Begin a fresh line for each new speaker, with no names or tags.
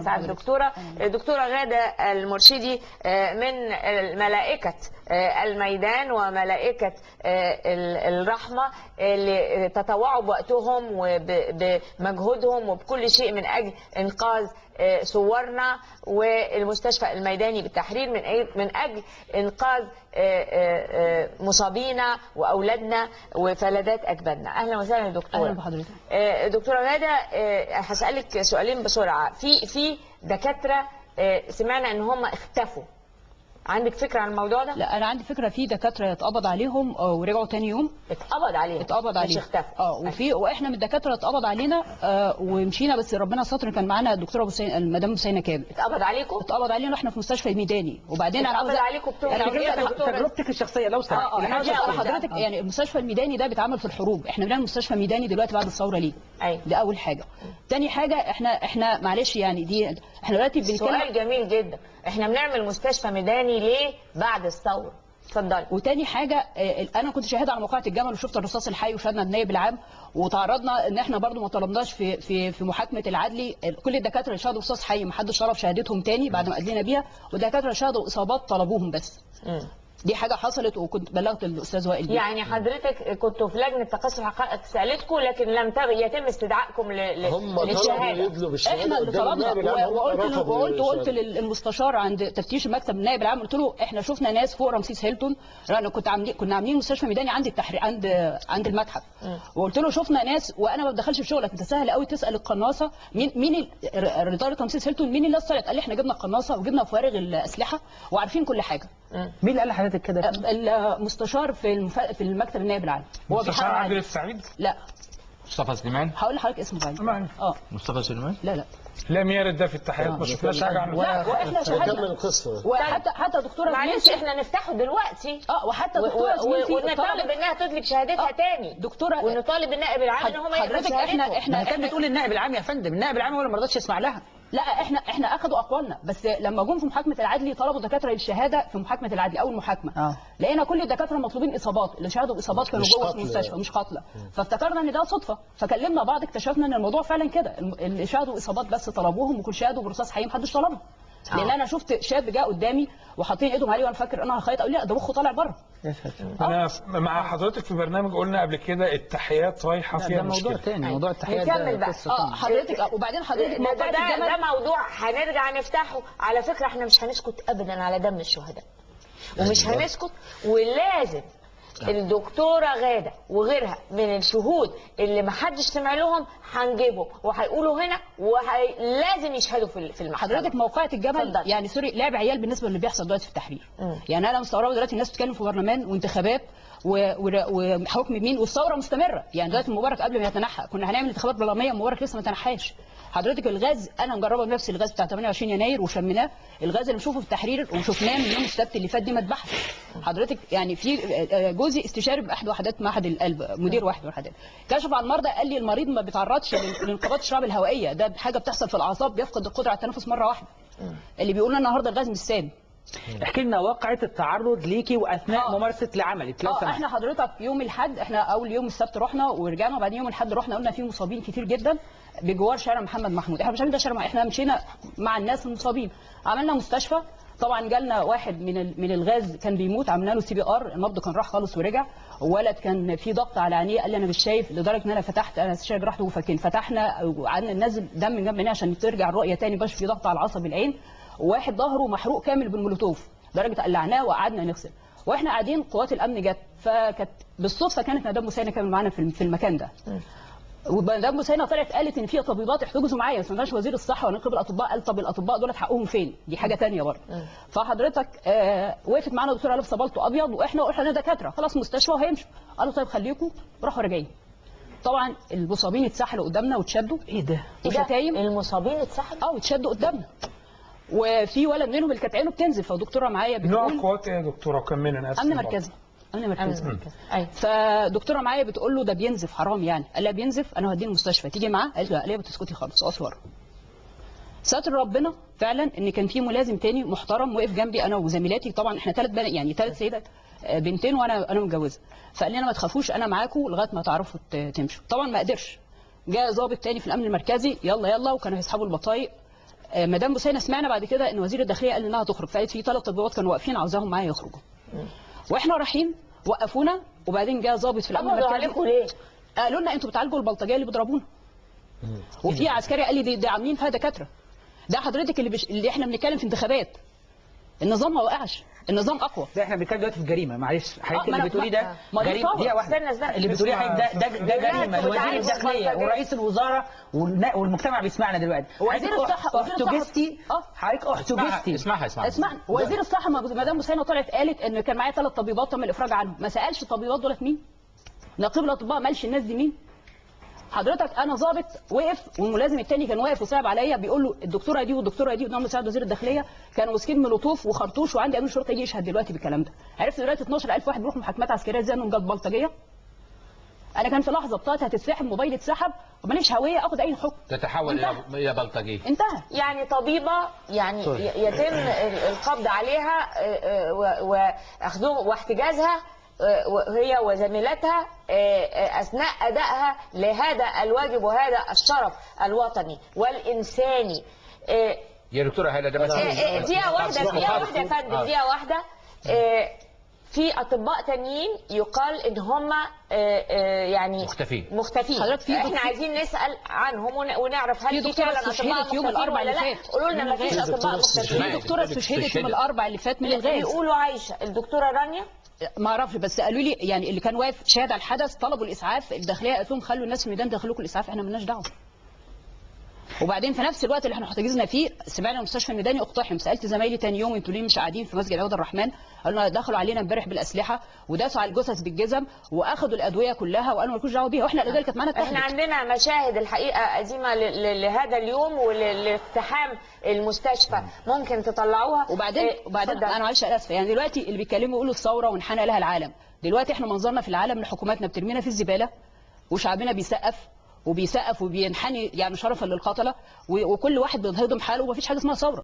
سعادة الدكتورة. دكتورة غادة المرشدي من ملائكة الميدان وملائكة الرحمة اللي تطوعوا بوقتهم وبمجهودهم وبكل شيء من أجل إنقاذ صورنا والمستشفى الميداني بالتحرير من أجل إنقاذ مصابينا وأولادنا وفلذات أكبادنا. أهلا وسهلا يا دكتورة.
أهلا بحضرتك.
دكتورة غادة، هسألك سؤالين بسرعة. في دكاترة سمعنا إن هم اختفوا، عندك فكرة عن الموضوع ده؟
لا، أنا عندي فكرة. في دكاترة اتقبض عليهم ورجعوا تاني يوم.
اتقبض عليهم مش اختفوا.
واحنا من الدكاترة اتقبض علينا ومشينا، بس ربنا ستر. كان معانا الدكتورة المدام بوسينة كامل.
اتقبض عليكم؟
اتقبض علينا واحنا في مستشفى الميداني. وبعدين انا
اتقبض عليكم
تجربتك الشخصية لو سمحت.
حضرتك يعني المستشفى الميداني ده بيتعمل في الحروب. احنا بنعمل مستشفى ميداني دلوقتي بعد الثورة ليه؟ دي أول حاجة. تاني حاجة احنا معلش يعني احنا دلوقتي بنتكلم.
سؤال جميل جدا. احنا بنعمل مستشفى ميداني ليه بعد الثورة؟ اتفضلي.
وتاني حاجه، انا كنت شاهده على موقعة الجمل وشفت الرصاص الحي وشاهدنا النائب العام، وتعرضنا ان احنا برضو ما طلبناش في محاكمه العدلي. كل الدكاتره اللي شهدوا رصاص حي ما حدش طلب شهادتهم تاني بعد ما ادلينا بيها، والدكاتره اللي شهدوا اصابات طلبوهم بس. دي حاجه حصلت وكنت بلغت الاستاذ وائل.
يعني حضرتك كنتوا في لجنه تقصي الحقائق سالتكم لكن لم يتم استدعائكم للشهاده.
احنا اللي طلبنا. وقلت للمستشار عند تفتيش المكتب النائب العام، قلت له احنا شفنا ناس فوق رمسيس هيلتون. كنا عاملين مستشفى ميداني عند التحرير عند المتحف. وقلت له شفنا ناس، وانا ما بدخلش في شغلك، انت سهل قوي تسال القناصه مين اداره رمسيس هيلتون مين الناس طلعت. قال لي احنا جبنا القناصه وجبنا فوارغ الاسلحه وعارفين كل حاجه.
مين اللي قال لحضرتك كده؟
المستشار في المكتب النائب العام.
هو مستشار عادل السعيد؟
لا.
مصطفى سليمان؟
هقول لحضرتك اسمه بعدين.
مصطفى سليمان؟
لا
لم يرد ده في التحقيق، ما شفناش حاجه عنه.
لا، واحنا شهدنا وحتى دكتوره
معلش احنا نفتحه دلوقتي.
وحتى دكتوره
ونطالب انها تدلك شهادتها تاني
دكتوره،
ونطالب النائب العام ان هم
حضرتك احنا
كانت بتقول النائب العام يا فندم، النائب العام هو اللي ما رضاش يسمع لها.
لا، احنا اخذوا اقوالنا، بس لما جم في محاكمه العدلي طلبوا الدكاتره الشهاده في محاكمه العدلي اول محاكمه. لقينا كل الدكاتره مطلوبين اصابات، اللي شهدوا باصابات كانوا جوه المستشفى مش قتلى. فافتكرنا ان ده صدفه، فكلمنا بعض اكتشفنا ان الموضوع فعلا كده. اللي شهدوا اصابات بس طلبوهم، وكل شهدوا برصاص حي محدش طلبهم. لان انا شفت شاب جاء قدامي وحاطين ايدهم عليه وانا فاكر انا هخيط، اقول لي ده مخه طالع بره.
انا مع حضرتك في برنامج قلنا قبل كده التحيات رايحه فيها
مشكله. موضوع تاني، موضوع التحيات
نكمل بقى.
حضرتك وبعدين حضرتك
ده موضوع هنرجع نفتحه. على فكره احنا مش هنسكت ابدا على دم الشهداء، ومش هنسكت، ولازم الدكتوره غاده وغيرها من الشهود اللي ما حدش سمع لهم هنجيبهم وهيقولوا هنا ولازم يشهدوا في المحكمه.
حضرتك موقعة الجمل يعني سوري لعب عيال بالنسبه للي بيحصل دلوقتي في التحرير. يعني انا مستغربه دلوقتي الناس بتتكلم في برلمان وانتخابات وحكم مين، والثوره مستمره. يعني دلوقتي مبارك قبل ما يتنحى كنا هنعمل انتخابات برلمانيه، مبارك لسه ما تنحاش. حضرتك الغاز انا مجربه بنفسي، الغاز بتاع 28 يناير وشمناه. الغاز اللي بنشوفه في التحرير وشفناه من يوم السبت اللي فات دي مذبحه. حضرتك يعني في جوزي استشاري باحد وحدات معهد القلب، مدير وحدات، كشف على المرضى قال لي المريض ما بيتعرضش لانقباض الشعب الهوائيه، ده حاجه بتحصل في الاعصاب، بيفقد القدره على التنفس مره واحده. اللي بيقولوا النهارده الغاز مش سام.
احكي لنا واقعه التعرض ليكي واثناء ممارسه لعملك لو سمحت.
احنا حضرتك يوم الاحد، احنا اول يوم السبت رحنا ورجعنا، وبعدين يوم الاحد رحنا قلنا في مصابين كتير جدا بجوار شارع محمد محمود. احنا مش عاملين ده شارع، احنا مشينا مع الناس المصابين، عملنا مستشفى. طبعا جالنا واحد من الغاز كان بيموت، عملنا له CPR، النبض كان راح خالص ورجع. وولد كان في ضغط على عينيه، قال لي انا مش شايف، لدرجه ان انا فتحت، انا استشاري جراحه وفكين، فتحنا وقعدنا ننزل دم من جنب عينيه عشان ترجع الرؤيه تاني، باش في ضغط على عصب العين. وواحد ظهره محروق كامل بالمولوتوف، درجه قلعناه وقعدنا نغسل. واحنا قاعدين قوات الامن جت، فكانت بالصدفه كانت مدام مسينه كامل معانا في المكان ده. ومدام مسينه طلعت قالت ان في طبيبات احتجزوا معايا، بس ما كانش وزير الصحه ولا نقيب الاطباء قال طب الاطباء دولت حقهم فين؟ دي حاجه ثانيه برضه. فحضرتك وقفت معانا دكتوره لابسه بالطو ابيض، واحنا قلنا دكاتره خلاص مستشفى وهيمشوا. قالوا طيب خليكم، راحوا راجعين. طبعا المصابين اتسحلوا قدامنا واتشدوا.
ايه ده؟
وشتايم المصابين اتسحلوا؟
واتشدوا قدامنا. وفي ولد منهم اللي كانت عينه بتنزف، فدكتوره معايا بتقول
نوع قوات ايه يا دكتوره؟ كملنا انا اسف.
امن مركزي. فدكتوره معايا بتقول له ده بينزف حرام يعني. قال لها بينزف، انا هوديه المستشفى، تيجي معاه؟ قالت له لا، ليه بتسكتي خالص، اقفي ورا. ستر ربنا فعلا ان كان في ملازم تاني محترم وقف جنبي انا وزميلاتي. طبعا احنا ثلاث سيدات، بنتين وانا متجوزه. فقال لنا ما تخافوش انا معاكم لغايه ما تعرفوا تمشوا. طبعا ما قدرش. جاء ضابط تاني في الامن المركزي، يلا يلا، وكانوا هيسحبوا البطايق. مدام بوسينه سمعنا بعد كده ان وزير الداخليه قال انها تخرج، فقالت في 3 طبيبات كانوا واقفين عاوزاهم معايا يخرجوا. واحنا رايحين وقفونا، وبعدين جه ضابط في الامن
قبضوا
المركزي
عليكم ليه؟
قالوا لنا انتوا بتعالجوا البلطجيه اللي بيضربونا. وفي عسكري قال لي دي عاملين فيها دكاتره. ده حضرتك اللي احنا بنتكلم في انتخابات. النظام ما وقعش، النظام اقوى.
ده احنا بنتكلم دلوقتي في جريمه، معلش حضرتك
ما
اللي
أنا-
بتقوليه ده
ما دي
جريمه.
ثورة.
دقيقه واحده،
استنى.
اللي بتقوليه حضرتك ده جريمه. وزير
بتعالج
الداخليه
البلطجية.
ورئيس الوزراء والمجتمع بيسمعنا دلوقتي.
وزير الصحه
احتجزتي حضرتك احتجزتي.
اسمعها
اسمعني، وزير الصحه مدام بوسينه طلعت قالت ان كان معايا 3 طبيبات تم الافراج عنهم، ما سالش الطبيبات دولت مين؟ نقيب الاطباء ما قالش الناس دي مين؟ حضرتك انا ضابط وقف والملازم الثاني كان واقف وصعب عليا بيقول له الدكتوره دي والدكتوره دي قدام مساعد وزير الداخليه كانوا ماسكين مولوتوف وخرطوش، وعندي امين شرطه يجي يشهد دلوقتي بالكلام ده. عرفت دلوقتي 12000 واحد بيروحوا محاكمات عسكريه ازاي انهم جت بلطجيه؟ انا كان في لحظه بطاقتي هتتسحب، موبايلي اتسحب، وماليش هويه اخد اي حكم.
تتحول
انتهى.
الى بلطجيه.
انتهى.
يعني طبيبه يعني يتم القبض عليها واخذوها واحتجازها هي وزميلتها اثناء ادائها لهذا الواجب وهذا الشرف الوطني والانساني.
يا دكتوره هلا ده بس
دقيقه واحده يا فندم، دقيقه واحده. في اطباء تانيين يقال ان هم يعني مختفين.
حضرتك في
احنا عايزين نسال عنهم ونعرف هل في فعلا اطباء
استشهدت يوم الاربعاء اللي فات.
قولوا لنا ما فيش اطباء مختفين.
في دكتوره استشهدت يوم الاربعاء اللي فات من الغاز.
بيقولوا عايشه الدكتوره رانيا.
ما اعرفش، بس قالوا لي يعني اللي كان واقف شاهد على الحدث طلبوا الاسعاف، الداخليه قالت لهم خلوا الناس في الميدان دخلوكم الاسعاف، احنا مالناش دعوه. وبعدين في نفس الوقت اللي احنا احتجزنا فيه سمعنا المستشفى الميداني اقتحم، سالت زمايلي تاني يوم انتوا ليه مش قاعدين في مسجد عبد الرحمن؟ قالوا لنا دخلوا علينا امبارح بالاسلحه وداسوا على الجثث بالجزم واخذوا الادويه كلها وقالوا مالكوش دعوه بيها، واحنا الادويه كانت معانا اتاخدت.
احنا عندنا مشاهد الحقيقه قديمه لهذا اليوم ولاقتحام المستشفى، ممكن تطلعوها.
وبعدين انا معلش اسفه، يعني دلوقتي اللي بيتكلموا يقولوا الثوره وانحنى لها العالم، دلوقتي احنا منظرنا في العالم لحكوماتنا بترمينا في الزباله وشعبنا بيسقف وبينحني يعني شرفا للقتله، وكل واحد بيهضم حاله ومفيش حاجه اسمها ثوره.